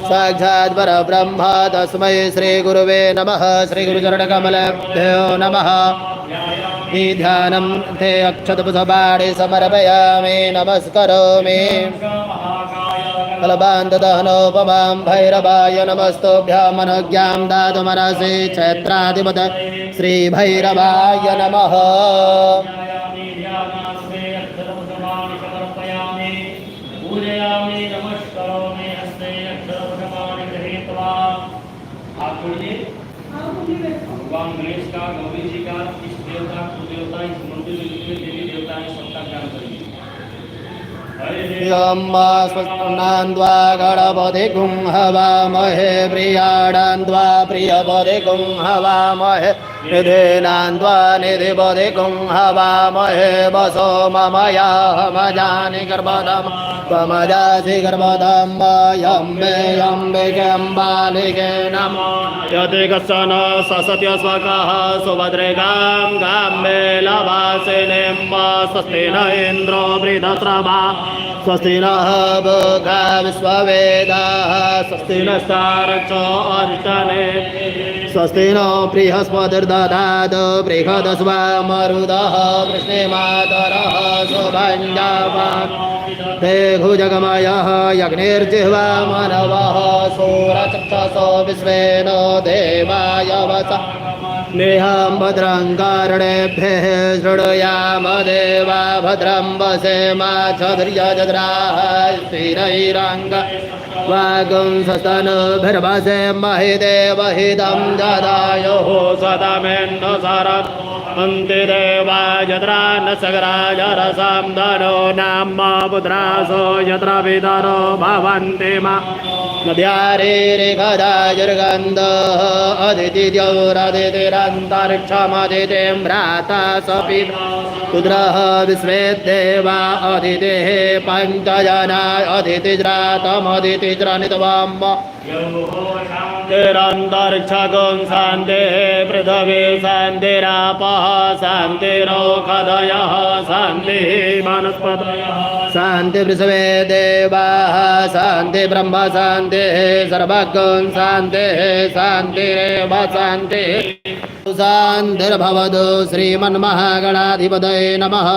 साक्षात् परब्रह्म तस्मै श्रीगुरुवे नमः। श्रीगुरुचरणकमलेभ्यो नमः। ध्यानं ते अक्षतपुष्पाणि समर्पयामि नमस्करोमि। कलबान्धदहनोपमां भैरवाय नमस्तुभ्यं मनोज्ञां दातुमनसि क्षेत्राधिपत श्रीभैरवाय नमः। भगवान गणेश का, गौरी जी का, इस देवता, कुलदेवता, इस मंदिर में जितने देवी देवता हैं सबका ज्ञान करिए। यम्मा स्वस्नान्द्वा गणपतिगुं हवामहे प्रियाणान्द्वा प्रियपतिगुं हवामहे निधीनान्द्वा निधिपतिगुं हवामहे वसो ममया हमजानि गर्भदम् त्वमजासि गर्भदम् यम्बे यम्बिके अम्बालिके नमो यदि कश्चन ससत्य स्वकः सुभद्रेगां गाम्बे लवासिनीं स्वस्ति न इन्द्रो वृधस्रवा स्वस्ति नः भोगा विश्ववेदाः स्वस्ति नस्तारक्षो अरिष्टने स्वस्ति नो बृहस्पतिर्दधातु बृहदस्वा मरुदः वृष्णिमातरः शुभञ्जावान् ते भुजगमयः यज्ञैर्जिह्वा मनवः सूरचक्षसो विश्वेन देवाय वच नेहं भद्रं कारणेभ्यः शृणुयाम देवा भद्रं वसेमाच्छद्र्यजद्राः स्थिरैरङ्ग वागुंसस्तनुभर्वसेमहि देवहितं जदायुः सदमेन्दु शरत् अन्ति देवा यत्रा न सगराजरसां धनो नाम पुत्रासो यत्र विदरो भवन्ति मा नद्यारेरेखदायुर्गन्धः अदितिद्यौरदितिरन्तरिक्षमदितिं भ्राता सपिता रुद्रः विश्वे देवा अदितेः पञ्चजना अदितिज्रातमदितिज्रनितवाम् शान्तिरन्तरिक्षगुं शान्तिः पृथिवी शान्तिरापः शान्तिरोषधयः शान्तिः वनस्पतयः शान्ति पृथिवी देवाः शान्ति ब्रह्म शान्तिः सर्वगुं शान्तिः शान्तिरेव शान्तिः शान्तिर्भवतु। श्रीमन्महागणाधिपतये नमः।